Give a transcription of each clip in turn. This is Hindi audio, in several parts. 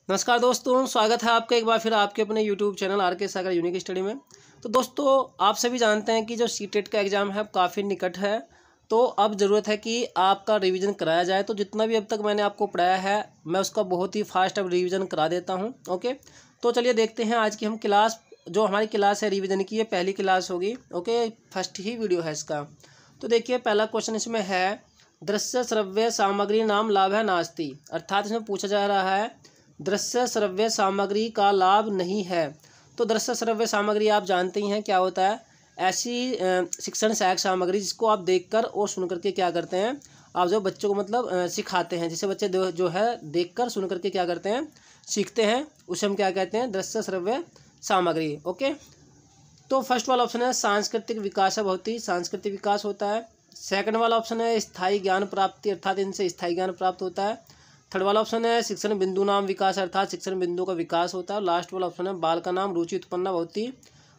नमस्कार दोस्तों, स्वागत है आपका एक बार फिर आपके अपने YouTube चैनल आर.के. सागर यूनिक स्टडी में। तो दोस्तों, आप सभी जानते हैं कि जो सीटेट का एग्ज़ाम है अब काफ़ी निकट है। तो अब ज़रूरत है कि आपका रिवीजन कराया जाए। तो जितना भी अब तक मैंने आपको पढ़ाया है मैं उसका बहुत ही फास्ट अब रिवीजन करा देता हूँ। ओके, तो चलिए देखते हैं आज की हम क्लास। जो हमारी क्लास है रिवीजन की, ये पहली क्लास होगी। ओके, फर्स्ट ही वीडियो है इसका। तो देखिए, पहला क्वेश्चन इसमें है, दृश्य श्रव्य सामग्री नाम लाभ है नास्ति। अर्थात इसमें पूछा जा रहा है दृश्य श्रव्य सामग्री का लाभ नहीं है। तो दृश्य श्रव्य सामग्री आप जानते ही हैं क्या होता है। ऐसी शिक्षण सहायक सामग्री जिसको आप देखकर और सुन करके क्या करते हैं, आप जो बच्चों को मतलब सिखाते हैं, जिसे बच्चे जो है देखकर सुन करके क्या करते हैं, सीखते हैं, उसे हम क्या कहते हैं, दृश्य श्रव्य सामग्री। ओके, तो फर्स्ट वाला ऑप्शन है सांस्कृतिक विकास है, बहुत ही सांस्कृतिक विकास होता है। सेकंड वाला ऑप्शन है स्थायी ज्ञान प्राप्ति, अर्थात इनसे स्थायी ज्ञान प्राप्त होता है। थर्ड वाला ऑप्शन है शिक्षण बिंदु नाम विकास, अर्थात शिक्षण बिंदु का विकास होता है। लास्ट वाला ऑप्शन है बाल का नाम रुचि उत्पन्न होती,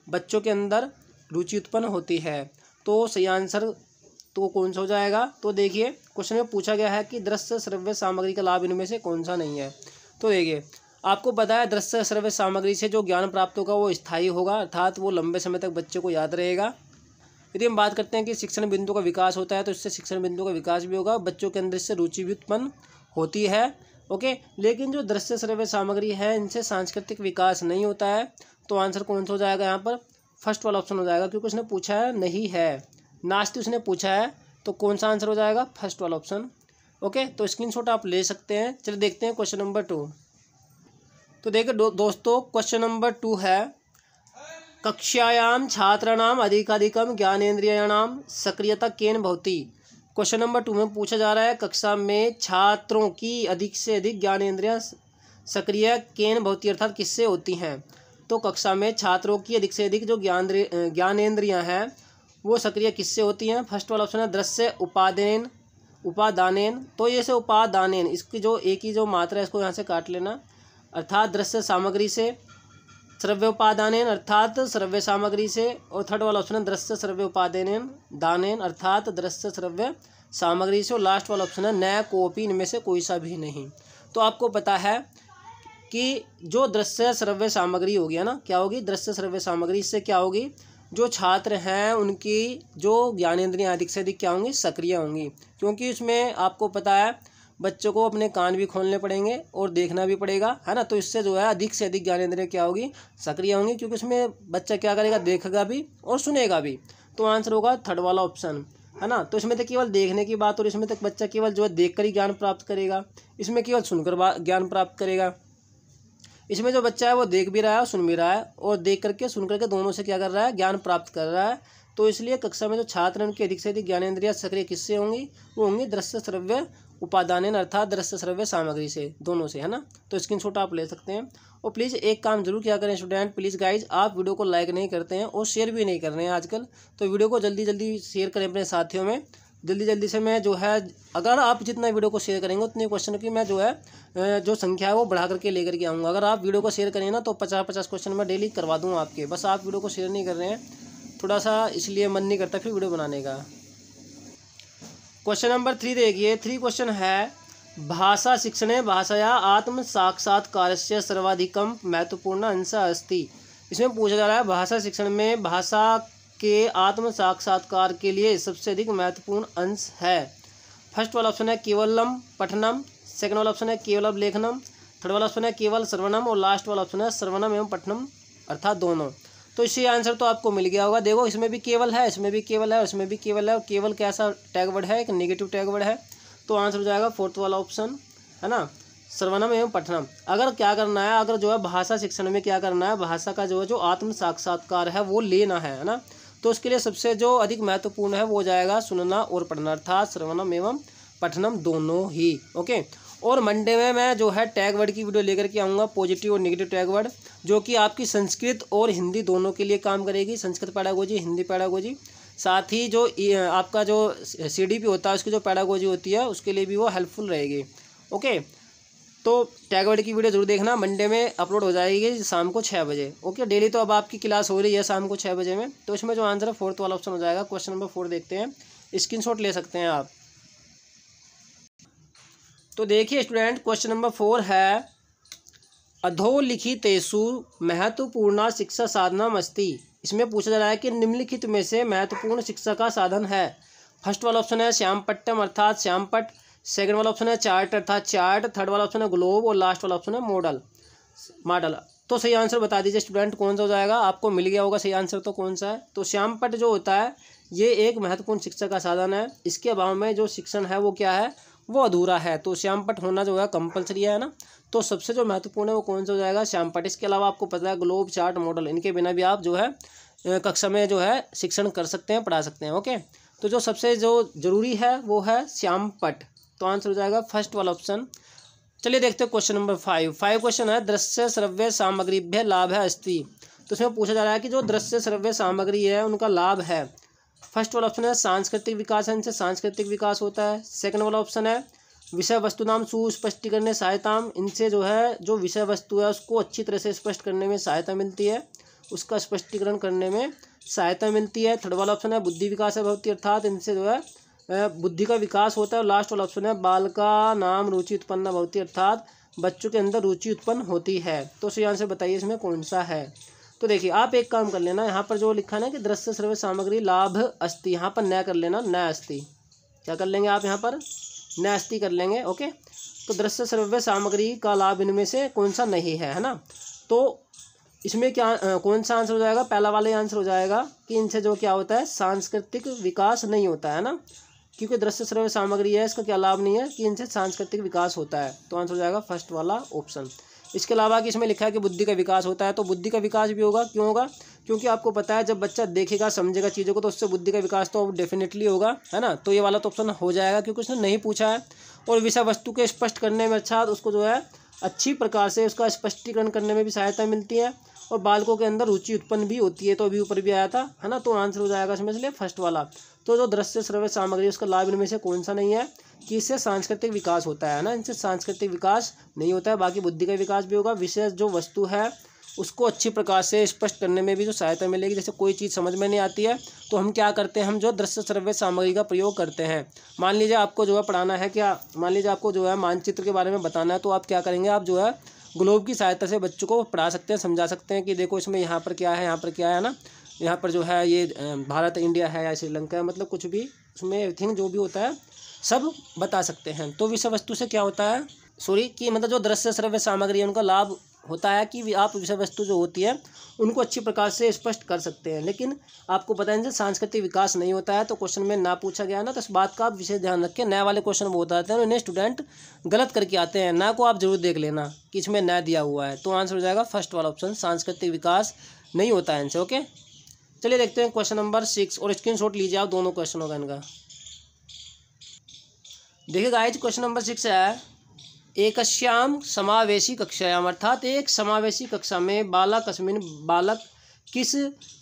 बच्चों के अंदर रुचि उत्पन्न होती है। तो सही आंसर तो कौन सा हो जाएगा। तो देखिए, क्वेश्चन में पूछा गया है कि दृश्य श्रव्य सामग्री का लाभ इनमें से कौन सा नहीं है। तो देखिए, आपको पता है दृश्य श्रव्य सामग्री से जो ज्ञान प्राप्त होगा वो स्थायी होगा, अर्थात वो लंबे समय तक बच्चे को याद रहेगा। यदि हम बात करते हैं कि शिक्षण बिंदु का विकास होता है, तो इससे शिक्षण बिंदु का विकास भी होगा, बच्चों के अंदर इससे रुचि भी उत्पन्न होती है। ओके, लेकिन जो दृश्य श्रव्य सामग्री है इनसे सांस्कृतिक विकास नहीं होता है। तो आंसर कौन सा हो जाएगा यहाँ पर, फर्स्ट वाला ऑप्शन हो जाएगा, क्योंकि उसने पूछा है नहीं है, नास्ति उसने पूछा है। तो कौन सा आंसर हो जाएगा, फर्स्ट वाला ऑप्शन। ओके, तो स्क्रीनशॉट आप ले सकते हैं। चलिए देखते हैं क्वेश्चन नंबर 2। तो देखिए दोस्तों, क्वेश्चन नंबर 2 है, कक्षायां छात्राणाम अधिकाधिकम ज्ञानेन्द्रियाणाम सक्रियता केन भवति। क्वेश्चन नंबर 2 में पूछा जा रहा है कक्षा में छात्रों की अधिक से अधिक ज्ञानेंद्रियां सक्रिय केन भवति, अर्थात किससे होती हैं। तो कक्षा में छात्रों की अधिक से अधिक जो ज्ञानेंद्रियां हैं वो सक्रिय किससे होती हैं। फर्स्ट वाला ऑप्शन है दृश्य उपादानेन। तो ये से उपादानेन, इसकी जो एक ही जो मात्रा है इसको यहाँ से काट लेना, अर्थात दृश्य सामग्री से, श्रव्य उपादानेन अर्थात श्रव्य सामग्री से, और थर्ड वाला ऑप्शन है दृश्य श्रव्य उपादानेन दानेन अर्थात दृश्य श्रव्य सामग्री से, और लास्ट वाला ऑप्शन है न कोपी, इनमें से कोई सा भी नहीं। तो आपको पता है कि जो दृश्य श्रव्य सामग्री होगी है ना, क्या होगी, दृश्य श्रव्य सामग्री, इससे क्या होगी, जो छात्र हैं उनकी जो ज्ञानेंद्रियां अधिक से अधिक क्या होंगी, सक्रिय होंगी। क्योंकि इसमें आपको पता है बच्चों को अपने कान भी खोलने पड़ेंगे और देखना भी पड़ेगा, है ना। तो इससे जो है अधिक से अधिक ज्ञानेंद्रियां क्या होगी, सक्रिय होंगी, क्योंकि इसमें बच्चा क्या करेगा, देखेगा भी और सुनेगा भी। तो आंसर होगा थर्ड वाला ऑप्शन, है ना। तो इसमें तो केवल देखने की बात, और इसमें तक बच्चा केवल जो है देख कर ही ज्ञान प्राप्त करेगा, इसमें केवल सुनकर ज्ञान प्राप्त करेगा। इसमें जो बच्चा है वो देख भी रहा है और सुन भी रहा है, और देख करके सुन करके दोनों से क्या कर रहा है, ज्ञान प्राप्त कर रहा है। तो इसलिए कक्षा में जो छात्र हैं उनकी अधिक से अधिक ज्ञानेंद्रियां सक्रिय किससे होंगी, वो होंगी दृश्य श्रव्य उपादानेन अर्थात दृश्य श्रव्य सामग्री से, दोनों से, है ना। तो स्क्रीनशॉट आप ले सकते हैं। और प्लीज़ एक काम जरूर किया करें स्टूडेंट, प्लीज़ गाइज, आप वीडियो को लाइक नहीं करते हैं और शेयर भी नहीं कर रहे हैं आजकल। तो वीडियो को जल्दी जल्दी शेयर करें अपने साथियों में, जल्दी जल्दी से। मैं जो है, अगर आप जितना वीडियो को शेयर करेंगे उतने क्वेश्चन की मैं जो है जो संख्या है वो बढ़ा करके लेकर के आऊँगा। अगर आप वीडियो को शेयर करें ना तो 50-50 क्वेश्चन मैं डेली करवा दूँ आपके। बस आप वीडियो को शेयर नहीं कर रहे हैं, थोड़ा सा इसलिए मन नहीं करता फिर वीडियो बनाने का। क्वेश्चन नंबर 3 देखिए, 3 क्वेश्चन है, भाषा शिक्षणे भाषाया आत्म साक्षात्कारस्य सर्वाधिकम महत्वपूर्ण अंश अस्ति। इसमें पूछा जा रहा है भाषा शिक्षण में भाषा के आत्म साक्षात्कार के लिए सबसे अधिक महत्वपूर्ण अंश है। फर्स्ट वाला ऑप्शन है केवलम पठनम, सेकंड वाला ऑप्शन है केवलम लेखनम, थर्ड वाला ऑप्शन है केवल श्रवणम, और लास्ट वाला ऑप्शन है श्रवणम एवं पठनम अर्थात दोनों। तो इसी आंसर तो आपको मिल गया होगा। देखो, इसमें भी केवल है, इसमें भी केवल है, इसमें भी केवल है, और केवल कैसा टैग वर्ड है, एक नेगेटिव टैग वर्ड है। तो आंसर हो जाएगा फोर्थ वाला ऑप्शन, है ना, श्रवणम एवं पठनम। अगर क्या करना है, अगर जो है भाषा शिक्षण में क्या करना है, भाषा का जो है जो आत्म साक्षात्कार है वो लेना है ना, तो उसके लिए सबसे जो अधिक महत्वपूर्ण है वो हो जाएगा सुनना और पढ़ना, अर्थात श्रवणम एवं पठनम दोनों ही। ओके, और मंडे में मैं जो है टैग वर्ड की वीडियो लेकर के आऊँगा, पॉजिटिव और नेगेटिव टैग वर्ड, जो कि आपकी संस्कृत और हिंदी दोनों के लिए काम करेगी, संस्कृत पैडागोजी, हिंदी पैडागोजी। साथ ही जो आपका जो CDP होता है उसकी जो पैडागोजी होती है उसके लिए भी वो हेल्पफुल रहेगी। ओके, तो टैग वर्ड की वीडियो जरूर देखना, मंडे में अपलोड हो जाएगी शाम को 6 बजे। ओके, डेली तो अब आपकी क्लास हो रही है शाम को 6 बजे में। तो इसमें जो आंसर है फोर्थ वाला ऑप्शन हो जाएगा। क्वेश्चन नंबर 4 देखते हैं, स्क्रीनशॉट ले सकते हैं आप। तो देखिए स्टूडेंट, क्वेश्चन नंबर 4 है, अधोलिखितेषु महत्वपूर्ण शिक्षा साधनम अस्ति। इसमें पूछा जा रहा है कि निम्नलिखित में से महत्वपूर्ण शिक्षा का साधन है। फर्स्ट वाला ऑप्शन है श्यामपट्टम अर्थात श्यामपट्ट, सेकंड वाला ऑप्शन है चार्ट अर्थात चार्ट, थर्ड वाला ऑप्शन है ग्लोब और लास्ट वाला ऑप्शन है मॉडल। तो सही आंसर बता दीजिए स्टूडेंट कौन सा हो जाएगा। आपको मिल गया होगा सही आंसर तो कौन सा है। तो श्यामपट्ट जो होता है ये एक महत्वपूर्ण शिक्षा का साधन है। इसके अभाव में जो शिक्षण है वो क्या है, वो अधूरा है। तो श्यामपट्ट होना जो है कंपलसरी है ना। तो सबसे जो महत्वपूर्ण है वो कौन सा हो जाएगा, श्यामपट्ट। इसके अलावा आपको पता है ग्लोब, चार्ट, मॉडल, इनके बिना भी आप जो है कक्षा में जो है शिक्षण कर सकते हैं, पढ़ा सकते हैं। ओके, तो जो सबसे जो जरूरी है वो है श्यामपट्ट। तो आंसर हो जाएगा फर्स्ट वाला ऑप्शन। चलिए देखते हैं क्वेश्चन नंबर 5 क्वेश्चन है दृश्य श्रव्य सामग्रीभ्य लाभ है अस्ति। तो इसमें पूछा जा रहा है कि जो दृश्य श्रव्य सामग्री है उनका लाभ है। फर्स्ट वाला ऑप्शन है सांस्कृतिक विकास है, इनसे सांस्कृतिक विकास होता है। सेकंड वाला ऑप्शन है विषय वस्तु नाम सुस्पष्टीकरण सहायताम, इनसे जो है जो विषय वस्तु है उसको अच्छी तरह से स्पष्ट करने में सहायता मिलती है, उसका स्पष्टीकरण करने में सहायता मिलती है। थर्ड वाला ऑप्शन है बुद्धि विकास है भवती, अर्थात इनसे जो है बुद्धि का विकास होता है। और लास्ट वाला ऑप्शन है बालका नाम रुचि उत्पन्न भवती, अर्थात बच्चों के अंदर रुचि उत्पन्न होती है। तो सही आंसर बताइए इसमें कौन सा है। तो देखिए आप एक काम कर लेना, यहाँ पर जो लिखा है ना कि दृश्य श्रव्य सामग्री लाभ अस्ति, यहाँ पर न कर लेना, न अस्ति। क्या कर लेंगे आप यहाँ पर, न अस्ति कर लेंगे। ओके, तो दृश्य श्रव्य सामग्री का लाभ इनमें से कौन सा नहीं है ना। तो इसमें क्या कौन सा आंसर हो जाएगा, पहला वाला ही आंसर हो जाएगा कि इनसे जो क्या होता है सांस्कृतिक विकास नहीं होता है ना, क्योंकि दृश्य श्रव्य सामग्री है इसका क्या लाभ नहीं है कि इनसे सांस्कृतिक विकास होता है। तो आंसर हो जाएगा फर्स्ट वाला ऑप्शन। इसके अलावा कि इसमें लिखा है कि बुद्धि का विकास होता है, तो बुद्धि का विकास भी होगा। क्यों होगा, क्योंकि आपको पता है जब बच्चा देखेगा समझेगा चीज़ों को तो उससे बुद्धि का विकास तो डेफिनेटली होगा, है ना। तो ये वाला तो ऑप्शन हो जाएगा क्योंकि उसने नहीं पूछा है। और विषय वस्तु के स्पष्ट करने में अच्छा उसको जो है अच्छी प्रकार से उसका स्पष्टीकरण करने में भी सहायता मिलती है और बालकों के अंदर रुचि उत्पन्न भी होती है। तो अभी ऊपर भी आया था, है ना। तो आंसर हो जाएगा इसमें इसलिए फर्स्ट वाला। तो जो दृश्य श्रव्य सामग्री उसका लाभ इनमें से कौन सा नहीं है कि इससे सांस्कृतिक विकास होता है ना, इनसे सांस्कृतिक विकास नहीं होता है। बाकी बुद्धि का विकास भी होगा, विशेष जो वस्तु है उसको अच्छी प्रकार से स्पष्ट करने में भी जो सहायता मिलेगी। जैसे कोई चीज़ समझ में नहीं आती है तो हम क्या करते हैं, हम जो दृश्य श्रव्य सामग्री का प्रयोग करते हैं। मान लीजिए आपको जो है पढ़ाना है, क्या मान लीजिए आपको जो है मानचित्र के बारे में बताना है, तो आप क्या करेंगे, आप जो है ग्लोब की सहायता से बच्चों को पढ़ा सकते हैं, समझा सकते हैं कि देखो इसमें यहाँ पर क्या है, यहाँ पर क्या है ना, यहाँ पर जो है ये भारत इंडिया है या श्रीलंका है, मतलब कुछ भी उसमें एवरीथिंग जो भी होता है सब बता सकते हैं। तो विषय वस्तु से क्या होता है कि मतलब जो दृश्य श्रव्य सामग्री है उनका लाभ होता है कि आप विषय वस्तु जो होती है उनको अच्छी प्रकार से स्पष्ट कर सकते हैं। लेकिन आपको पता है सांस्कृतिक विकास नहीं होता है। तो क्वेश्चन में ना पूछा गया ना, तो इस बात का आप विशेष ध्यान रखें। नए वाले क्वेश्चन वो बताते हैं उन्हें स्टूडेंट गलत करके आते हैं, ना को आप जरूर देख लेना कि इसमें न दिया हुआ है। तो आंसर हो जाएगा फर्स्ट वाला ऑप्शन, सांस्कृतिक विकास नहीं होता है इनसे। ओके, चलिए देखते हैं क्वेश्चन नंबर 6 और स्क्रीनशॉट लीजिए आप दोनों क्वेश्चनों का इनका। देखिए गाइस क्वेश्चन नंबर 6 है एकस्याम समावेशी कक्षायाम, अर्थात एक समावेशी कक्षा में बालक किस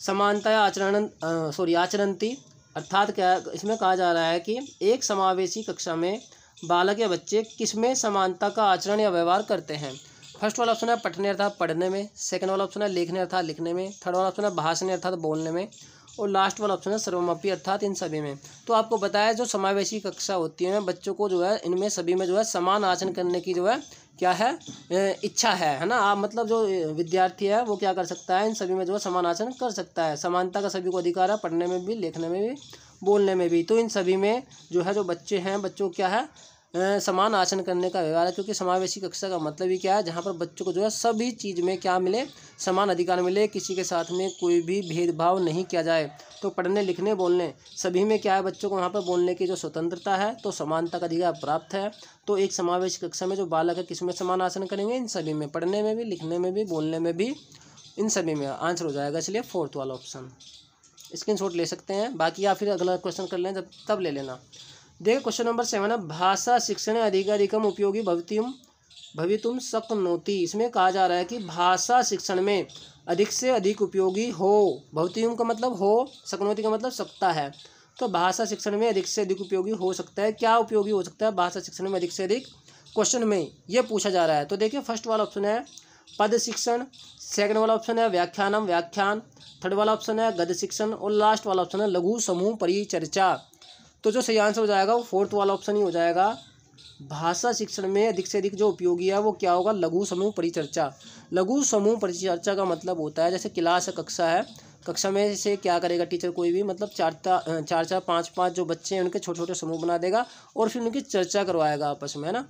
समानता आचरणती, अर्थात क्या इसमें कहा जा रहा है कि एक समावेशी कक्षा में बालक या बच्चे किसमें समानता का आचरण या व्यवहार करते हैं। फर्स्ट वाला ऑप्शन है पठने अर्थात पढ़ने में, सेकंड वाला ऑप्शन है लिखने अर्थात लिखने में, थर्ड वाला ऑप्शन है भाषण अर्थात बोलने में, और लास्ट वाला ऑप्शन है सर्वमापी अर्थात इन सभी में। तो आपको पता है जो समावेशी कक्षा होती है बच्चों को जो है इनमें सभी में जो है समान आचरण करने की जो है क्या है इच्छा है ना। आप मतलब जो विद्यार्थी है वो क्या कर सकता है, इन सभी में जो है समान आचरण कर सकता है। समानता का सभी को अधिकार है, पढ़ने में भी, लिखने में भी, बोलने में भी। तो इन सभी में जो है जो बच्चे हैं बच्चों को क्या है समान आचरण करने का व्यवहार है। क्योंकि समावेशी कक्षा का मतलब ही क्या है, जहाँ पर बच्चों को जो है सभी चीज़ में क्या मिले, समान अधिकार मिले, किसी के साथ में कोई भी भेदभाव नहीं किया जाए। तो पढ़ने लिखने बोलने सभी में क्या है बच्चों को वहाँ पर बोलने की जो स्वतंत्रता है, तो समानता का अधिकार प्राप्त है। तो एक समावेशी कक्षा में जो बालक है किसमें समान आचरण करेंगे, इन सभी में, पढ़ने में भी, लिखने में भी, बोलने में भी, इन सभी में। आंसर हो जाएगा इसलिए फोर्थ वाला ऑप्शन। स्क्रीनशॉट ले सकते हैं, बाकी या फिर अगला क्वेश्चन कर लें तब ले लेना। देखिए क्वेश्चन नंबर 7 है भाषा शिक्षण अधिकाधिकम उपयोगी भवितुम शक्नोति। इसमें कहा जा रहा है कि भाषा शिक्षण में अधिक से अधिक उपयोगी हो, भवितुम का मतलब हो, शक्नोति का मतलब सकता है। तो भाषा शिक्षण में अधिक से अधिक उपयोगी हो सकता है। क्या उपयोगी हो सकता है भाषा शिक्षण में अधिक से अधिक, क्वेश्चन में ये पूछा जा रहा है। तो देखिए फर्स्ट वाला ऑप्शन है पद शिक्षण, सेकंड वाला ऑप्शन है व्याख्यान, थर्ड वाला ऑप्शन है गद्य शिक्षण, और लास्ट वाला ऑप्शन है लघु समूह परिचर्चा। तो जो सही आंसर हो जाएगा वो फोर्थ वाला ऑप्शन ही हो जाएगा। भाषा शिक्षण में अधिक से अधिक जो उपयोगी है वो क्या होगा, लघु समूह परिचर्चा। लघु समूह परिचर्चा का मतलब होता है जैसे क्लास कक्षा है, कक्षा में से क्या करेगा टीचर कोई भी, मतलब चार पाँच जो बच्चे हैं उनके छोटे छोटे समूह बना देगा और फिर उनकी चर्चा करवाएगा आपस में, है ना।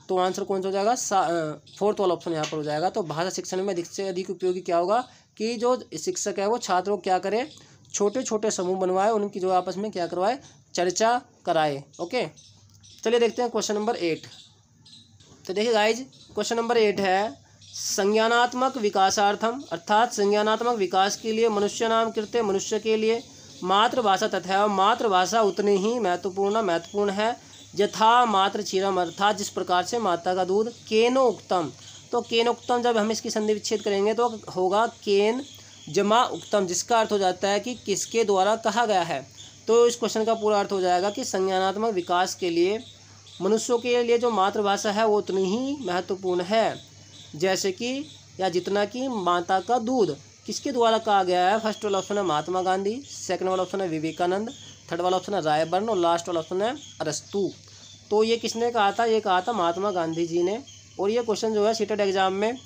तो आंसर कौन सा हो जाएगा, फोर्थ वाला ऑप्शन यहाँ पर हो जाएगा। तो भाषा शिक्षण में अधिक से अधिक उपयोगी क्या होगा कि जो शिक्षक है वो छात्रों को क्या करे, छोटे छोटे समूह बनवाए, उनकी जो आपस में क्या करवाए, चर्चा कराए। ओके, चलिए देखते हैं क्वेश्चन नंबर 8। तो देखिए गाइज, क्वेश्चन नंबर 8 है संज्ञानात्मक विकासार्थम, अर्थात संज्ञानात्मक विकास के लिए मनुष्य नाम कृत्य, मनुष्य के लिए मातृभाषा तथा मातृभाषा उतनी ही महत्वपूर्ण है यथा मातृ क्षीरम, अर्थात जिस प्रकार से माता का दूध। केनो उक्तम, तो केन उक्तम जब हम इसकी संधि विच्छेद करेंगे तो होगा केन जमा उक्तम, जिसका अर्थ हो जाता है कि किसके द्वारा कहा गया है। तो इस क्वेश्चन का पूरा अर्थ हो जाएगा कि संज्ञानात्मक विकास के लिए मनुष्यों के लिए जो मातृभाषा है वो उतनी ही महत्वपूर्ण है जैसे कि या जितना कि माता का दूध। किसके द्वारा कहा गया है, फर्स्ट वाला ऑप्शन है महात्मा गांधी, सेकंड वाला ऑप्शन है विवेकानंद, थर्ड वाला ऑप्शन है रायबर्न और लास्ट वाला ऑप्शन है अरस्तु। तो ये किसने कहा था, ये कहा था महात्मा गांधी जी ने। और ये क्वेश्चन जो है सीटेट एग्जाम में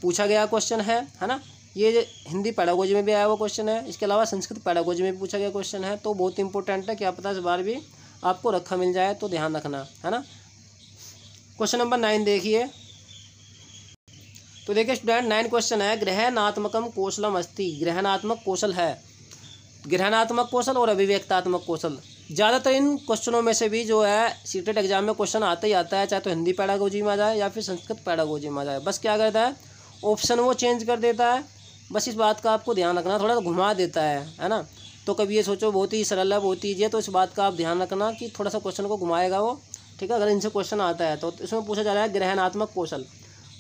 पूछा गया क्वेश्चन है ना। ये हिंदी पैडागोजी में भी आया हुआ क्वेश्चन है, इसके अलावा संस्कृत पैडागोजी में भी पूछा गया क्वेश्चन है। तो बहुत इंपॉर्टेंट है, क्या पता इस बार भी आपको रखा मिल जाए, तो ध्यान रखना, है ना। क्वेश्चन नंबर 9 देखिए। तो देखिए स्टूडेंट, 9 क्वेश्चन है ग्रहणात्मकम कौशलम अस्ति, ग्रहणात्मक कौशल है, ग्रहणात्मक कौशल और अभिव्यक्तात्मक कौशल। ज़्यादातर इन क्वेश्चनों में से भी जो है सीटेट एग्जाम में क्वेश्चन आता ही आता है, चाहे तो हिंदी पैडागोजी में आ जाए या फिर संस्कृत पैडागोजी में आ जाए। बस क्या करता है, ऑप्शन वो चेंज कर देता है, बस इस बात का आपको ध्यान रखना, थोड़ा घुमा देता है ना। तो कभी ये सोचो बहुत ही सरल है, बहुत ही ईजी है, तो इस बात का आप ध्यान रखना कि थोड़ा सा क्वेश्चन को घुमाएगा वो, ठीक है। अगर इनसे क्वेश्चन आता है तो इसमें पूछा जा रहा है ग्रहणात्मक कौशल।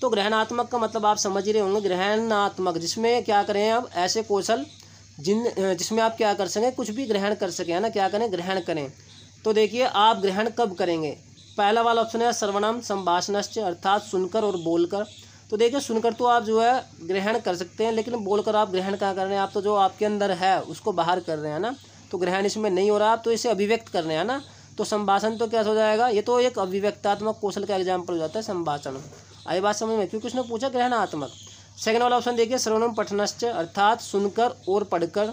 तो ग्रहणात्मक का मतलब आप समझ ही रहे होंगे, ग्रहणात्मक जिसमें क्या करें अब, ऐसे कौशल जिसमें आप क्या कर सकें, कुछ भी ग्रहण कर सकें, है ना। क्या करें, ग्रहण करें। तो देखिए आप ग्रहण कब करेंगे, पहला वाला ऑप्शन है श्रवणम संभाषणश्च, अर्थात सुनकर और बोलकर। तो देखिए सुनकर तो आप जो है ग्रहण कर सकते हैं, लेकिन बोलकर आप ग्रहण क्या कर रहे हैं, आप तो जो आपके अंदर है उसको बाहर कर रहे हैं ना, तो ग्रहण इसमें नहीं हो रहा, आप तो इसे अभिव्यक्त कर रहे हैं ना। तो संभाषण तो क्या हो जाएगा, ये तो एक अभिव्यक्तात्मक कौशल का एग्जाम्पल हो जाता है संभाषण। आई बात समझ में, क्योंकि उसने पूछा ग्रहणात्मक। सेकंड वाला ऑप्शन देखिए श्रवणम पठनश्च, अर्थात सुनकर और पढ़कर।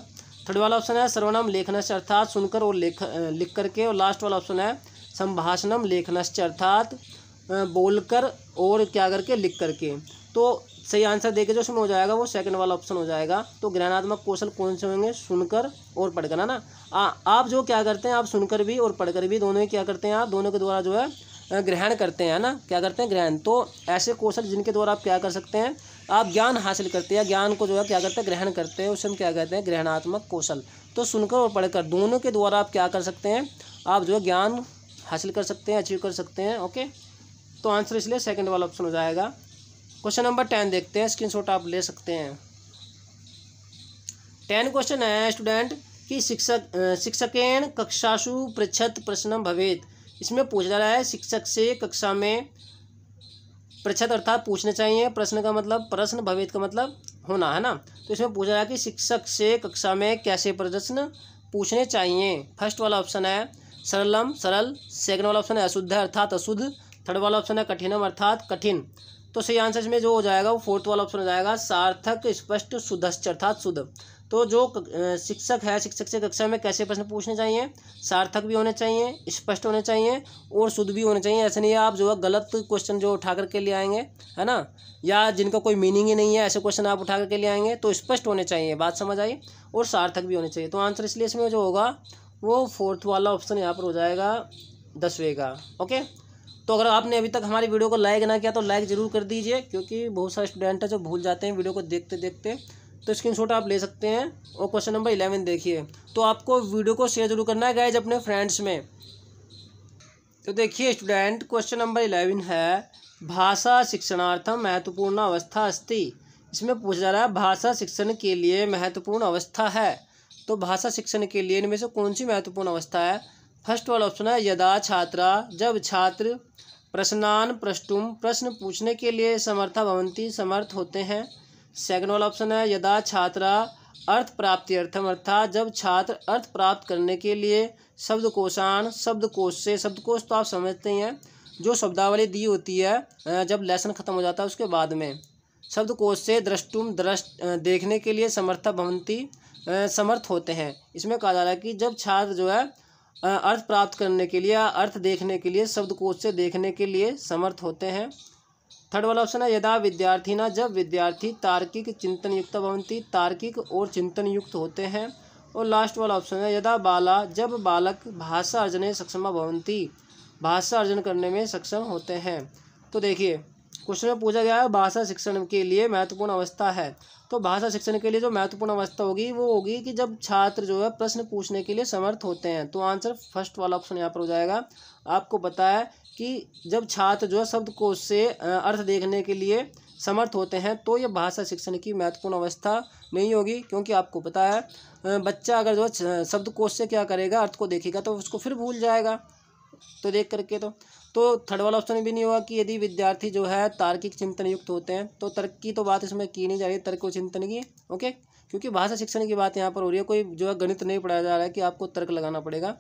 थर्ड वाला ऑप्शन है श्रवणम लेखनश्च, अर्थात सुनकर और लिख करके। और लास्ट वाला ऑप्शन है संभाषणम लेखनश्च, अर्थात बोलकर और क्या करके, लिख करके। तो सही आंसर देके जो उसमें हो जाएगा वो सेकंड वाला ऑप्शन हो जाएगा। तो ग्रहणात्मक कौशल कौन से होंगे, सुनकर और पढ़कर, है ना। आप जो क्या करते हैं, आप सुनकर भी और पढ़कर भी, दोनों ही क्या करते हैं, आप दोनों के द्वारा जो है ग्रहण करते हैं ना, क्या करते हैं, ग्रहण। तो ऐसे कौशल जिनके द्वारा आप क्या कर सकते हैं, आप ज्ञान हासिल करते हैं, ज्ञान को जो है क्या करते हैं, ग्रहण करते हैं, उसे हम क्या कहते हैं, ग्रहणात्मक कौशल। तो सुनकर और पढ़कर दोनों के द्वारा आप क्या कर सकते हैं, आप जो है ज्ञान हासिल कर सकते हैं, अचीव कर सकते हैं। ओके, तो आंसर इसलिए सेकंड वाला ऑप्शन हो जाएगा। क्वेश्चन नंबर 10 देखते हैं, स्क्रीनशॉट आप ले सकते हैं। 10 क्वेश्चन है स्टूडेंट कि शिक्षकेन कक्षासु पृच्छत प्रश्नम भवेत। इसमें पूछा जा रहा है शिक्षक से कक्षा में पृच्छत अर्थात पूछने चाहिए, प्रश्न का मतलब प्रश्न, भवेत का मतलब होना, है ना। तो इसमें पूछा जा रहा है कि शिक्षक से कक्षा में कैसे प्रश्न पूछने चाहिए। फर्स्ट वाला ऑप्शन है सरलम सरल, सेकंड वाला ऑप्शन है अशुद्ध अर्थात अशुद्ध, थर्ड वाला ऑप्शन है कठिनम अर्थात कठिन। तो सही आंसर इसमें जो हो जाएगा वो फोर्थ वाला ऑप्शन हो जाएगा सार्थक स्पष्ट शुद्धश्च अर्थात शुद्ध। तो जो शिक्षक है, शिक्षक से कक्षा में कैसे प्रश्न पूछने चाहिए, सार्थक भी होने चाहिए, स्पष्ट होने चाहिए और शुद्ध भी होने चाहिए। ऐसे नहीं आप जो है गलत क्वेश्चन जो उठा करके ले आएंगे, है ना, या जिनका कोई मीनिंग ही नहीं है ऐसे क्वेश्चन आप उठा करके ले आएंगे। तो स्पष्ट होने चाहिए, बात समझ आई, और सार्थक भी होने चाहिए। तो आंसर इसलिए इसमें जो होगा वो फोर्थ वाला ऑप्शन यहाँ पर हो जाएगा 10वें का। ओके, तो अगर आपने अभी तक हमारी वीडियो को लाइक ना किया तो लाइक ज़रूर कर दीजिए, क्योंकि बहुत सारे स्टूडेंट हैं जो भूल जाते हैं वीडियो को देखते देखते। तो स्क्रीनशॉट आप ले सकते हैं। और क्वेश्चन नंबर 11 देखिए। तो आपको वीडियो को शेयर जरूर करना है गाइज अपने फ्रेंड्स में। तो देखिए स्टूडेंट, क्वेश्चन नंबर 11 है भाषा शिक्षणार्थम महत्वपूर्ण अवस्था अस्ति। इसमें पूछा जा रहा है भाषा शिक्षण के लिए महत्वपूर्ण अवस्था है। तो भाषा शिक्षण के लिए इनमें से कौन सी महत्वपूर्ण अवस्था है। फर्स्ट वाला ऑप्शन है यदा छात्रा, जब छात्र प्रश्नान प्रष्टुम, प्रश्न पूछने के लिए समर्था भवंती, समर्थ होते हैं। सेकंड वाला ऑप्शन है यदा छात्रा अर्थ प्राप्ति अर्थम, अर्थात जब छात्र अर्थ प्राप्त करने के लिए शब्दकोशान, शब्दकोश से, शब्दकोश तो आप समझते ही हैं जो शब्दावली दी होती है जब लेसन खत्म हो जाता है उसके बाद में, शब्दकोश से द्रष्टुम देखने के लिए समर्थ भवंती समर्थ होते हैं। इसमें कहा जा रहा है कि जब छात्र जो है अर्थ प्राप्त करने के लिए, अर्थ देखने के लिए शब्दकोश से देखने के लिए समर्थ होते हैं। थर्ड वाला ऑप्शन है यदा विद्यार्थी ना, जब विद्यार्थी तार्किक चिंतन युक्त भवंती, तार्किक और चिंतन युक्त होते हैं। और लास्ट वाला ऑप्शन है यदा बाला, जब बालक भाषा अर्जने सक्षम भवंती, भाषा अर्जन करने में सक्षम होते हैं। तो देखिए क्वेश्चन में पूछा गया है भाषा शिक्षण के लिए महत्वपूर्ण अवस्था है, तो भाषा शिक्षण के लिए जो महत्वपूर्ण अवस्था होगी वो होगी कि जब छात्र जो है प्रश्न पूछने के लिए समर्थ होते हैं। तो आंसर फर्स्ट वाला ऑप्शन यहाँ पर हो जाएगा। आपको पता है कि जब छात्र जो है शब्दकोश से अर्थ देखने के लिए समर्थ होते हैं तो ये भाषा शिक्षण की महत्वपूर्ण अवस्था नहीं होगी, क्योंकि आपको पता है बच्चा अगर जो शब्दकोश से क्या करेगा, अर्थ को देखेगा तो उसको फिर भूल जाएगा तो देख करके। तो थर्ड वाला ऑप्शन भी नहीं होगा कि यदि विद्यार्थी जो है तार्किक चिंतन युक्त होते हैं, तो तर्क की तो बात इसमें की नहीं जा रही, तर्क और चिंतन की, ओके, क्योंकि भाषा शिक्षण की बात यहाँ पर हो रही है, कोई जो है गणित नहीं पढ़ाया जा रहा है कि आपको तर्क लगाना पड़ेगा,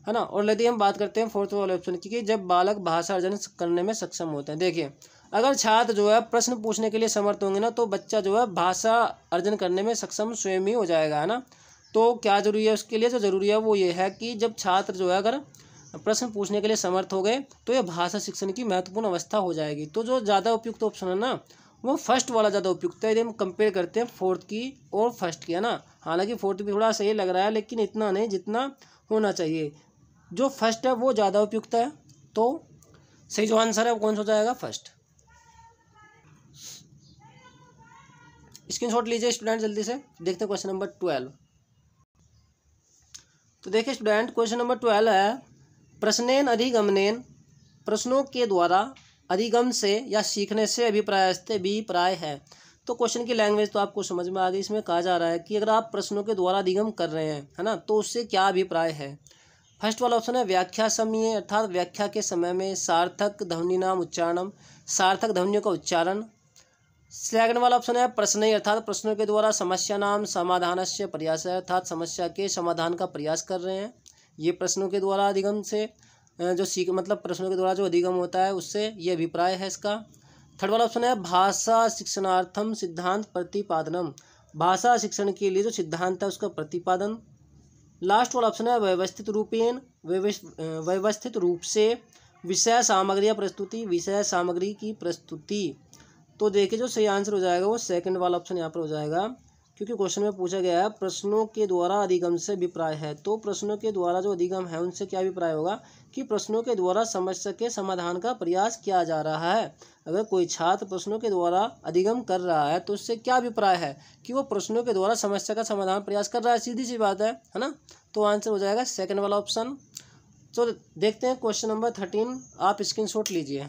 है ना। और यदि हम बात करते हैं फोर्थ वाले ऑप्शन की कि जब बालक भाषा अर्जन करने में सक्षम होते हैं, देखिए अगर छात्र जो है प्रश्न पूछने के लिए समर्थ होंगे ना तो बच्चा जो है भाषा अर्जन करने में सक्षम स्वयं ही हो जाएगा, है ना। तो क्या जरूरी है उसके लिए, जो जरूरी है वो ये है कि जब छात्र जो है अगर प्रश्न पूछने के लिए समर्थ हो गए तो यह भाषा शिक्षण की महत्वपूर्ण अवस्था हो जाएगी। तो जो ज़्यादा उपयुक्त ऑप्शन है ना वो फर्स्ट वाला ज़्यादा उपयुक्त है यदि हम कंपेयर करते हैं फोर्थ की और फर्स्ट की, है ना। हालांकि फोर्थ भी थोड़ा सही लग रहा है लेकिन इतना नहीं जितना होना चाहिए, जो फर्स्ट है वो ज़्यादा उपयुक्त है। तो सही जो आंसर है वो कौन सा हो जाएगा, फर्स्ट। स्क्रीनशॉट लीजिए स्टूडेंट जल्दी से, देखते हैं क्वेश्चन नंबर 12। तो देखिए स्टूडेंट क्वेश्चन नंबर 12 है प्रश्नेन अधिगमनेन, प्रश्नों के द्वारा, अधिगम से या सीखने से अभिप्राय है। तो क्वेश्चन की लैंग्वेज तो आपको समझ में आ गई। इसमें कहा जा रहा है कि अगर आप प्रश्नों के द्वारा अधिगम कर रहे हैं, है ना, तो उससे क्या अभिप्राय है। फर्स्ट वाला ऑप्शन है व्याख्या समय, अर्थात व्याख्या के समय में सार्थक ध्वनि नाम उच्चारणम, सार्थक ध्वनियों का उच्चारण। सेकंड वाला ऑप्शन है प्रश्न, अर्थात प्रश्नों के द्वारा समस्या नाम समाधानस्य प्रयास, अर्थात समस्या के समाधान का प्रयास कर रहे हैं। ये प्रश्नों के द्वारा अधिगम से जो सीख मतलब प्रश्नों के द्वारा जो अधिगम होता है उससे ये अभिप्राय है इसका। थर्ड वाला ऑप्शन है भाषा शिक्षणार्थम सिद्धांत प्रतिपादनम, भाषा शिक्षण के लिए जो सिद्धांत है उसका प्रतिपादन। लास्ट वाला ऑप्शन है व्यवस्थित रूप से विषय सामग्री या प्रस्तुति, विषय सामग्री की प्रस्तुति। तो देखिए जो सही आंसर हो जाएगा वो सेकंड वाला ऑप्शन यहाँ पर हो जाएगा, क्योंकि क्वेश्चन में पूछा गया है प्रश्नों के द्वारा अधिगम से अभिप्राय है। तो प्रश्नों के द्वारा जो अधिगम है उनसे क्या अभिप्राय होगा कि प्रश्नों के द्वारा समस्या के समाधान का प्रयास किया जा रहा है। अगर कोई छात्र प्रश्नों के द्वारा अधिगम कर रहा है तो उससे क्या अभिप्राय है कि वो प्रश्नों के द्वारा समस्या का समाधान प्रयास कर रहा है, सीधी सी बात है ना। तो आंसर हो जाएगा सेकंड वाला ऑप्शन। तो देखते हैं क्वेश्चन नंबर 13, आप स्क्रीनशॉट लीजिए।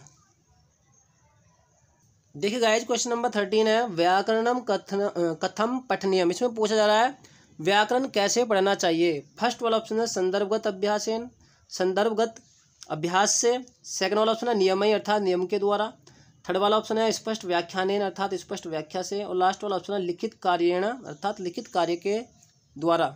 देखिए गाइज क्वेश्चन नंबर 13 है व्याकरणम कथम पठनीयम। इसमें पूछा जा रहा है व्याकरण कैसे पढ़ना चाहिए। फर्स्ट वाला ऑप्शन है संदर्भगत अभ्यासेन, संदर्भगत अभ्यास से। सेकंड वाला ऑप्शन है नियमय, अर्थात नियम के द्वारा। थर्ड वाला ऑप्शन है स्पष्ट व्याख्यानेन, अर्थात स्पष्ट व्याख्या से। और लास्ट वाला ऑप्शन है लिखित कार्येण, अर्थात लिखित कार्य के द्वारा।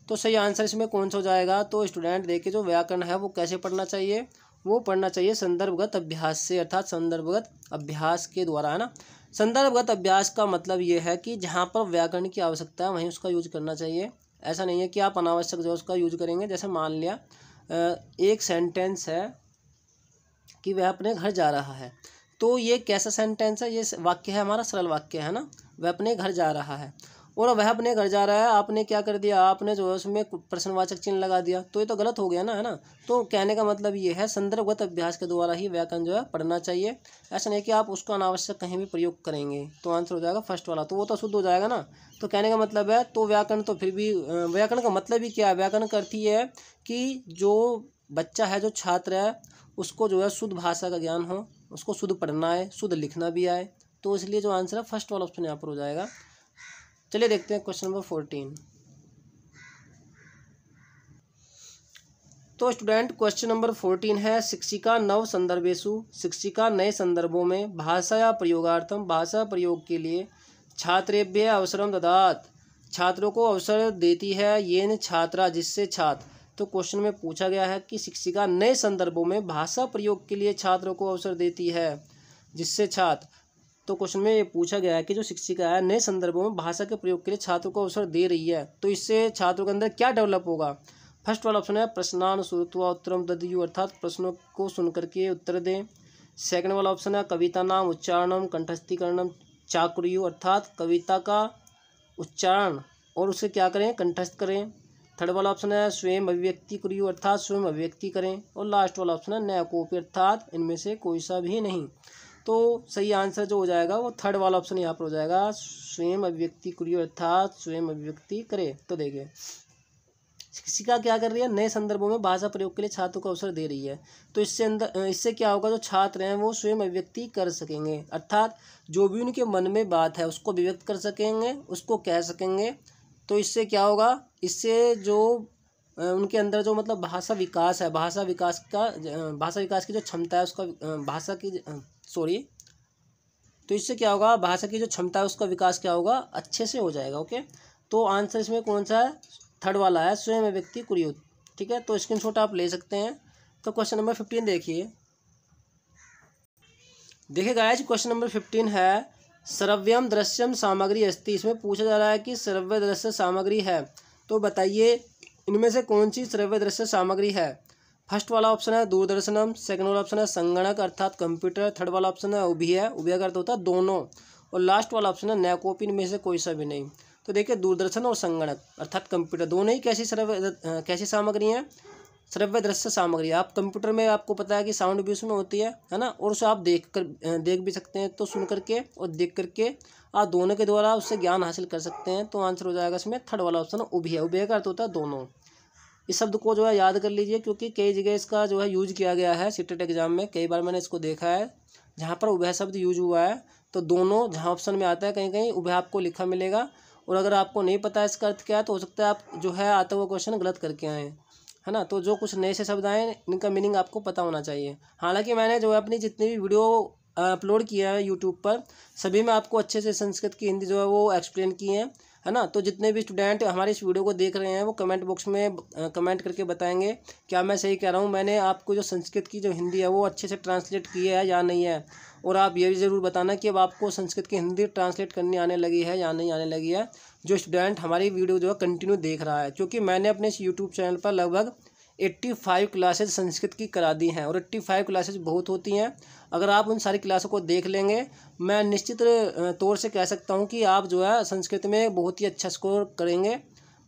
तो सही आंसर इसमें कौन सा हो जाएगा। तो स्टूडेंट देखिए जो व्याकरण है वो कैसे पढ़ना चाहिए, वो पढ़ना चाहिए संदर्भगत अभ्यास से, अर्थात संदर्भगत अभ्यास के द्वारा, है ना। संदर्भगत अभ्यास का मतलब ये है कि जहाँ पर व्याकरण की आवश्यकता है वहीं उसका यूज करना चाहिए। ऐसा नहीं है कि आप अनावश्यक जो उसका यूज करेंगे। जैसे मान लिया एक सेंटेंस है कि वह अपने घर जा रहा है, तो ये कैसा सेंटेंस है, ये वाक्य है हमारा सरल वाक्य है ना, वह अपने घर जा रहा है और वह अपने घर जा रहा है। आपने क्या कर दिया, आपने जो है उसमें प्रश्नवाचक चिन्ह लगा दिया, तो ये तो गलत हो गया ना, है ना। तो कहने का मतलब ये है संदर्भगत अभ्यास के द्वारा ही व्याकरण जो है पढ़ना चाहिए। ऐसा नहीं कि आप उसका अनावश्यक कहीं भी प्रयोग करेंगे। तो आंसर हो जाएगा फर्स्ट वाला, तो वो तो शुद्ध हो जाएगा ना। तो कहने का मतलब है तो व्याकरण तो फिर भी व्याकरण का मतलब ही क्या है, व्याकरण का अर्थ ये है कि जो बच्चा है, जो छात्र है, उसको जो है शुद्ध भाषा का ज्ञान हो, उसको शुद्ध पढ़ना है, शुद्ध लिखना भी आए। तो इसलिए जो आंसर है फर्स्ट वाला ऑप्शन यहाँ पर हो जाएगा। चलिए देखते हैं क्वेश्चन नंबर 14। तो स्टूडेंट क्वेश्चन नंबर 14 है शिक्षिका नव संदर्भेषु, शिक्षिका नए संदर्भों में भाषा या प्रयोगार्थम, भाषा प्रयोग के लिए छात्रेभ्य अवसरम ददात, छात्रों को अवसर देती है येन छात्रा, जिससे छात्र। तो क्वेश्चन में पूछा गया है कि शिक्षिका नए संदर्भों में भाषा प्रयोग के लिए छात्रों को अवसर देती है, जिससे छात्र। तो क्वेश्चन में ये पूछा गया है कि जो शिक्षिका है नए संदर्भों में भाषा के प्रयोग के लिए छात्रों को अवसर दे रही है, तो इससे छात्रों के अंदर क्या डेवलप होगा। फर्स्ट वाला ऑप्शन है प्रश्नान श्रुत्वा उत्तरम दद्यु, अर्थात प्रश्नों को सुन करके उत्तर दें। सेकंड वाला ऑप्शन है कविता नाम उच्चारणम कंठस्थीकरणम चाकुर्यु, अर्थात कविता का उच्चारण और उसे क्या करें, कंठस्थ करें। थर्ड वाला ऑप्शन है स्वयं अभिव्यक्ति कुर्यु, अर्थात स्वयं अभिव्यक्ति करें। और लास्ट वाला ऑप्शन है न कोपी, अर्थात इनमें से कोई सा भी नहीं। तो सही आंसर जो हो जाएगा वो थर्ड वाला ऑप्शन यहाँ पर हो जाएगा, स्वयं अभिव्यक्ति कुर्यु, अर्थात स्वयं अभिव्यक्ति करे। तो देखिए शिक्षिका क्या कर रही है, नए संदर्भों में भाषा प्रयोग के लिए छात्रों को अवसर दे रही है। तो इससे क्या होगा, जो छात्र हैं वो स्वयं अभिव्यक्ति कर सकेंगे, अर्थात जो भी उनके मन में बात है उसको अभिव्यक्त कर सकेंगे, उसको कह सकेंगे। तो इससे क्या होगा, इससे जो उनके अंदर जो मतलब भाषा विकास है, भाषा विकास की जो क्षमता है उसका तो इससे क्या होगा, भाषा की जो क्षमता है उसका विकास क्या होगा, अच्छे से हो जाएगा। ओके, तो आंसर इसमें कौन सा है, थर्ड वाला है, स्वयं अभिव्यक्ति कुर्यु। ठीक है, तो स्क्रीनशॉट आप ले सकते हैं। तो क्वेश्चन नंबर 15 देखिए गाइस, क्वेश्चन नंबर 15 है श्रव्यम दृश्यम सामग्री अस्ति। इसमें पूछा जा रहा है कि श्रव्य दृश्य सामग्री है, तो बताइए इनमें से कौन सी श्रव्य दृश्य सामग्री है। फर्स्ट वाला ऑप्शन है दूरदर्शनम, सेकंड वाला ऑप्शन है संगणक अर्थात कंप्यूटर, थर्ड वाला ऑप्शन है उभय का अर्थ होता है दोनों, और लास्ट वाला ऑप्शन है न कोपी, इनमें से कोई सा भी नहीं। तो देखिए दूरदर्शन और संगणक अर्थात कंप्यूटर दोनों ही कैसी सामग्री हैं, श्रव्य दृश्य सामग्री। आप कंप्यूटर में आपको पता है कि साउंड भी उसमें होती है ना, और उसे आप देख भी सकते हैं, तो सुन करके और देख करके आप दोनों के द्वारा उससे ज्ञान हासिल कर सकते हैं। तो आंसर हो जाएगा इसमें थर्ड वाला ऑप्शन उभय का अर्थ होता है दोनों। इस शब्द को जो है याद कर लीजिए, क्योंकि कई जगह इसका जो है यूज किया गया है सीटेट एग्जाम में, कई बार मैंने इसको देखा है जहाँ पर उभय शब्द यूज हुआ है। तो दोनों जहाँ ऑप्शन में आता है कहीं कहीं उभय आपको लिखा मिलेगा, और अगर आपको नहीं पता है इसका अर्थ क्या है तो हो सकता है आप जो है आता हुआ क्वेश्चन गलत करके आए, है ना। तो जो कुछ नए से शब्द आए इनका मीनिंग आपको पता होना चाहिए। हालांकि मैंने जो है अपनी जितनी भी वीडियो अपलोड किया है यूट्यूब पर, सभी में आपको अच्छे से संस्कृत की हिंदी जो है वो एक्सप्लेन किए हैं, है ना। तो जितने भी स्टूडेंट हमारे इस वीडियो को देख रहे हैं वो कमेंट बॉक्स में कमेंट करके बताएंगे क्या मैं सही कह रहा हूँ, मैंने आपको जो संस्कृत की जो हिंदी है वो अच्छे से ट्रांसलेट की है या नहीं है। और आप ये भी ज़रूर बताना कि अब आपको संस्कृत की हिंदी ट्रांसलेट करनी आने लगी है या नहीं आने लगी है, जो स्टूडेंट हमारी वीडियो जो है कंटिन्यू देख रहा है। क्योंकि मैंने अपने इस यूट्यूब चैनल पर लगभग 85 क्लासेज संस्कृत की करा दी हैं, और 85 क्लासेज बहुत होती हैं। अगर आप उन सारी क्लासों को देख लेंगे, मैं निश्चित तौर से कह सकता हूं कि आप जो है संस्कृत में बहुत ही अच्छा स्कोर करेंगे।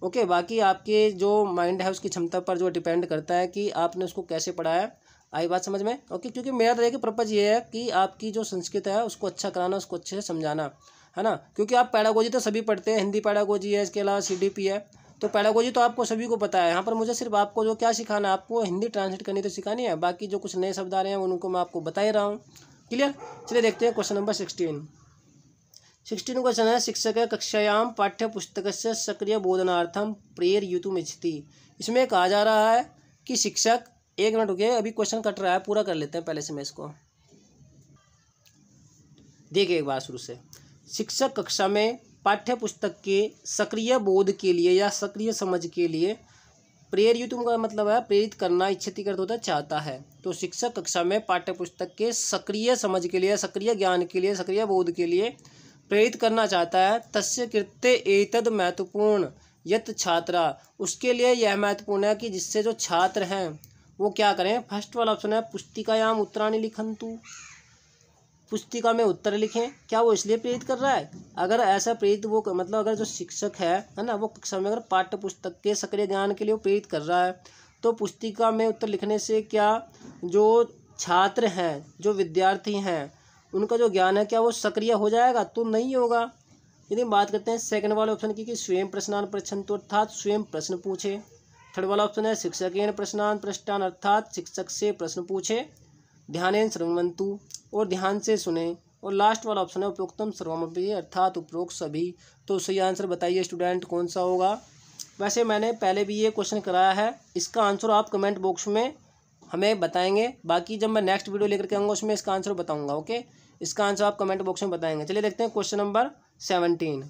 ओके, बाकी आपके जो माइंड है उसकी क्षमता पर जो डिपेंड करता है कि आपने उसको कैसे पढ़ा है। आई बात समझ में। ओके, क्योंकि मेरा तो देखिए पर्पज़ ये है कि आपकी जो संस्कृत है उसको अच्छा कराना, उसको अच्छे से समझाना, है ना। क्योंकि आप पैडागोजी तो सभी पढ़ते हैं, हिंदी पैडागोजी है, इसके अलावा CDP है, तो पैडागोजी तो आपको सभी को पता है। यहाँ पर मुझे सिर्फ आपको जो क्या सिखाना है, आपको हिंदी ट्रांसलेट करनी तो सिखानी है, बाकी जो कुछ नए शब्द आ रहे हैं उनको मैं आपको बता ही रहा हूँ। क्लियर। चलिए देखते हैं क्वेश्चन नंबर 16 क्वेश्चन है शिक्षक कक्षायाम पाठ्य पुस्तक से सक्रिय बोधनार्थम प्रेरयितुमिच्छति। इसमें कहा जा रहा है कि शिक्षक, एक मिनट रुकिए, अभी क्वेश्चन कट रहा है, पूरा कर लेते हैं पहले से मैं इसको। देखिए एक बार शुरू से, शिक्षक कक्षा में पाठ्य पुस्तक के सक्रिय बोध के लिए या सक्रिय समझ के लिए, प्रेरयितुम का मतलब है प्रेरित करना, इच्छति करता होता है चाहता है। तो शिक्षक कक्षा में पाठ्य पुस्तक के सक्रिय समझ के लिए, सक्रिय ज्ञान के लिए, सक्रिय बोध के लिए प्रेरित करना चाहता है। तस्य कृत्य एतद महत्वपूर्ण यत छात्रा, उसके लिए यह महत्वपूर्ण है कि जिससे जो छात्र हैं वो क्या करें। फर्स्ट वाला ऑप्शन है पुस्तिकायाम उत्तराणि लिखन्तु, पुस्तिका में उत्तर लिखें। क्या वो इसलिए प्रेरित कर रहा है, अगर ऐसा प्रेरित वो मतलब अगर जो शिक्षक है ना, वो कक्षा में अगर पाठ्य पुस्तक के सक्रिय ज्ञान के लिए वो प्रेरित कर रहा है, तो पुस्तिका में उत्तर लिखने से क्या जो छात्र हैं, जो विद्यार्थी हैं, उनका जो ज्ञान है क्या वो सक्रिय हो जाएगा, तो नहीं होगा। यदि बात करते हैं सेकंड वाले ऑप्शन की कि स्वयं प्रश्नान पृच्छन्तु, अर्थात स्वयं प्रश्न पूछे। थर्ड वाला ऑप्शन है शिक्षकेन प्रश्नान पृष्ठान, अर्थात शिक्षक से प्रश्न पूछे। ध्यानेन श्रवन्तु, और ध्यान से सुने। और लास्ट वाला ऑप्शन है उपरोक्तम सर्वमपि, अर्थात उपरोक्त सभी। तो सही आंसर बताइए स्टूडेंट कौन सा होगा। वैसे मैंने पहले भी ये क्वेश्चन कराया है, इसका आंसर आप कमेंट बॉक्स में हमें बताएंगे। बाकी जब मैं नेक्स्ट वीडियो लेकर के आऊँगा उसमें इसका आंसर बताऊँगा। ओके, इसका आंसर आप कमेंट बॉक्स में बताएंगे। चलिए देखते हैं क्वेश्चन नंबर 17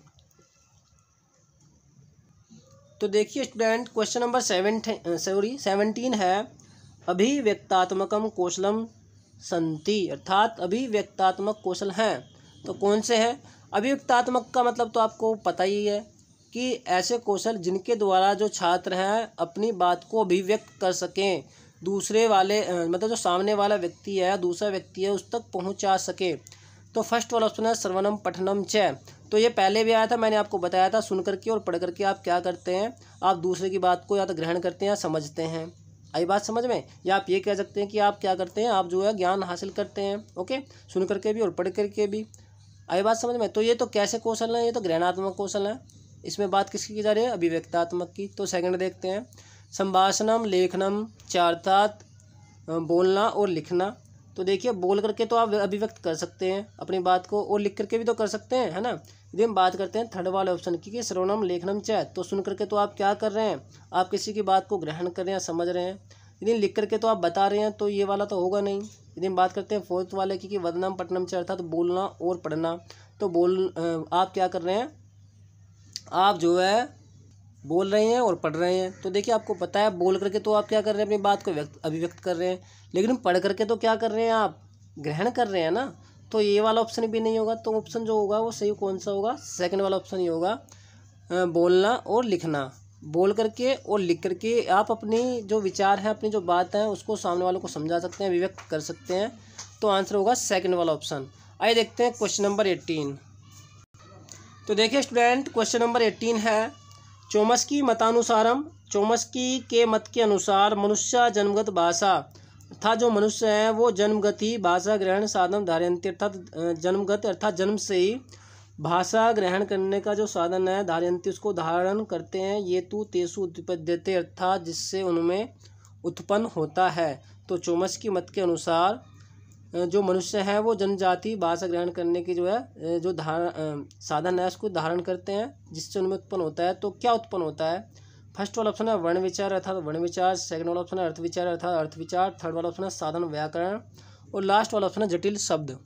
तो देखिए स्टूडेंट, क्वेश्चन नंबर 17 है, अभिव्यक्तात्मकम कौशलम संति, अर्थात अभिव्यक्तात्मक कौशल हैं तो कौन से हैं। अभिव्यक्तात्मक का मतलब तो आपको पता ही है कि ऐसे कौशल जिनके द्वारा जो छात्र हैं अपनी बात को अभिव्यक्त कर सकें, दूसरे वाले मतलब जो सामने वाला व्यक्ति है, दूसरा व्यक्ति है, उस तक पहुंचा सके। तो फर्स्ट वाला ऑप्शन है श्रवणम पठनम च। तो ये पहले भी आया था, मैंने आपको बताया था, सुन करके और पढ़ करके आप क्या करते हैं, आप दूसरे की बात को या तो ग्रहण करते हैं या समझते हैं। आई बात समझ में। या आप ये कह सकते हैं कि आप क्या करते हैं, आप जो है ज्ञान हासिल करते हैं। ओके, सुन करके भी और पढ़ करके भी। आई बात समझ में। तो ये तो कैसे कौशल हैं, ये तो ग्रहणात्मक कौशल हैं। इसमें बात किसकी की जा रही है, अभिव्यक्तात्मक की। तो सेकंड देखते हैं, संभाषणम लेखनम च, अर्थात बोलना और लिखना। तो देखिए, बोल करके तो आप अभिव्यक्त कर सकते हैं अपनी बात को, और लिख करके भी तो कर सकते हैं, है ना। यदि हम बात करते हैं थर्ड वाले ऑप्शन की कि श्रवणम लेखनम च, तो सुन करके तो आप क्या कर रहे हैं, आप किसी की बात को ग्रहण कर रहे हैं, समझ रहे हैं। यदि लिख करके तो आप बता रहे हैं, तो ये वाला तो होगा नहीं। यदि हम बात करते हैं फोर्थ वाले की कि वदनम पठनम च, अर्थात बोलना और पढ़ना। तो आप क्या कर रहे हैं, आप जो है बोल रहे हैं और पढ़ रहे हैं। तो देखिए, आपको पता है बोल करके तो आप क्या कर रहे हैं, अपनी बात को अभिव्यक्त कर रहे हैं, लेकिन पढ़ करके तो क्या कर रहे हैं, आप ग्रहण कर रहे हैं ना। तो ये वाला ऑप्शन भी नहीं होगा। तो ऑप्शन जो होगा वो सही कौन सा होगा, सेकंड वाला ऑप्शन ही होगा, बोलना और लिखना। बोल करके और लिख करके आप अपनी जो विचार है, अपनी जो बात है, उसको सामने वालों को समझा सकते हैं, अभिव्यक्त कर सकते हैं। तो आंसर होगा सेकंड वाला ऑप्शन। आइए देखते हैं क्वेश्चन नंबर 18। तो देखिए स्टूडेंट, क्वेश्चन नंबर 18 है, चोम्स्की मतानुसारम, चोम्स्की के मत के अनुसार मनुष्य जन्मगत भाषा, अर्थात जो मनुष्य हैं वो जन्मगत ही भाषा ग्रहण साधन धारयन्ति, अर्थात जन्मगत अर्थात जन्म से ही भाषा ग्रहण करने का जो साधन है, धारयन्ति, उसको धारण करते हैं। ये तू तेसु उत्पद्यते, अर्थात जिससे उनमें उत्पन्न होता है। तो चोम्स्की मत के अनुसार जो मनुष्य है वो जनजाति भाषा ग्रहण करने की जो है जो साधन है, उसको धारण करते हैं, जिससे उनमें उत्पन्न होता है। तो क्या उत्पन्न होता है, फर्स्ट वाला ऑप्शन है वर्ण विचार अर्थात वर्ण विचार, सेकंड वाला ऑप्शन है अर्थ विचार अर्थात अर्थ विचार, थर्ड वाला ऑप्शन है साधन व्याकरण, और लास्ट वाला ऑप्शन है जटिल शब्द।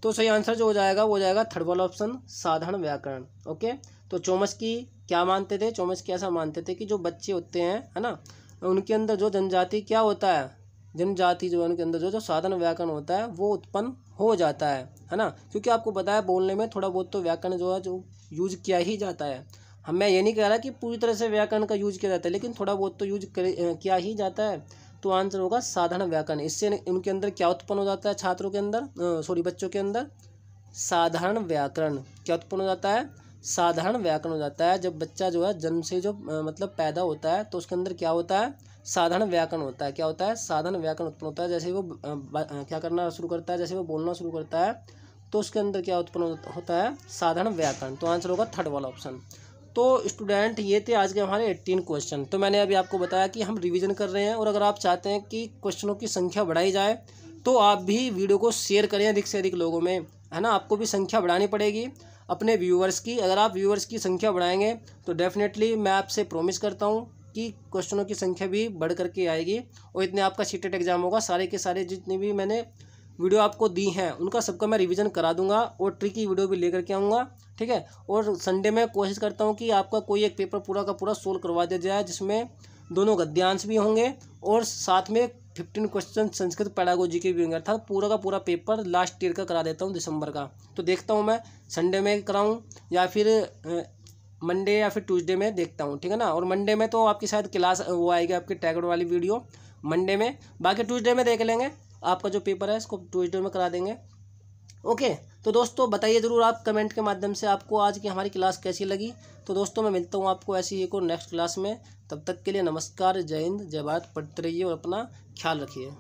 तो सही आंसर जो हो जाएगा वो हो जाएगा थर्ड वाला ऑप्शन, साधारण व्याकरण। ओके, तो चोम्स्की क्या मानते थे, चोम्स्की ऐसा मानते थे कि जो बच्चे होते हैं, है ना, उनके अंदर जो जनजाति क्या होता है, जनजाति जो उनके अंदर जो साधन व्याकरण होता है वो उत्पन्न हो जाता है ना। क्योंकि आपको पता है बोलने में थोड़ा बहुत तो व्याकरण जो है जो यूज किया ही जाता है। मैं ये नहीं कह रहा कि पूरी तरह से व्याकरण का यूज किया जाता है, लेकिन थोड़ा बहुत तो यूज किया ही जाता है। तो आंसर होगा साधारण व्याकरण। इससे उनके अंदर क्या उत्पन्न हो जाता है, छात्रों के अंदर, बच्चों के अंदर साधारण व्याकरण क्या उत्पन्न हो जाता है, साधारण व्याकरण हो जाता है। जब बच्चा जो है जन्म से जो मतलब पैदा होता है तो उसके अंदर क्या होता है, साधारण व्याकरण होता है। क्या होता है, साधारण व्याकरण उत्पन्न होता है। जैसे वो क्या करना शुरू करता है, जैसे वो बोलना शुरू करता है तो उसके अंदर क्या उत्पन्न होता है, साधारण व्याकरण। तो आंसर होगा थर्ड वाला ऑप्शन। तो स्टूडेंट, ये थे आज के हमारे 18 क्वेश्चन। तो मैंने अभी आपको बताया कि हम रिवीजन कर रहे हैं, और अगर आप चाहते हैं कि क्वेश्चनों की संख्या बढ़ाई जाए तो आप भी वीडियो को शेयर करें अधिक से अधिक लोगों में, है ना। आपको भी संख्या बढ़ानी पड़ेगी अपने व्यूअर्स की। अगर आप व्यूअर्स की संख्या बढ़ाएंगे तो डेफिनेटली मैं आपसे प्रॉमिस करता हूँ कि क्वेश्चनों की संख्या भी बढ़ करके आएगी, और इतने आपका सीटेट एग्जाम होगा, सारे के सारे जितने भी मैंने वीडियो आपको दी हैं उनका सबका मैं रिवीजन करा दूंगा, और ट्रिकी वीडियो भी लेकर के आऊँगा, ठीक है। और संडे में कोशिश करता हूँ कि आपका कोई एक पेपर पूरा का पूरा सोल्व करवा दिया जाए, जिसमें दोनों गद्यांश भी होंगे और साथ में 15 क्वेश्चन संस्कृत पेडागोजी के भी होंगे। अर्थात पूरा का पूरा पेपर लास्ट ईयर का करा देता हूँ दिसंबर का। तो देखता हूँ मैं संडे में कराऊँ या फिर मंडे या फिर ट्यूसडे में देखता हूँ, ठीक है ना। और मंडे में तो आपकी शायद क्लास वो आएगी आपकी टैगड वाली वीडियो मंडे में, बाकी ट्यूसडे में देख लेंगे। आपका जो पेपर है इसको ट्यूसडे में करा देंगे। ओके, तो दोस्तों बताइए ज़रूर आप कमेंट के माध्यम से आपको आज की हमारी क्लास कैसी लगी। तो दोस्तों मैं मिलता हूँ आपको ऐसी ही एक और नेक्स्ट क्लास में। तब तक के लिए नमस्कार, जय हिंद, जय भारत, पढ़ते रहिए और अपना ख्याल रखिए।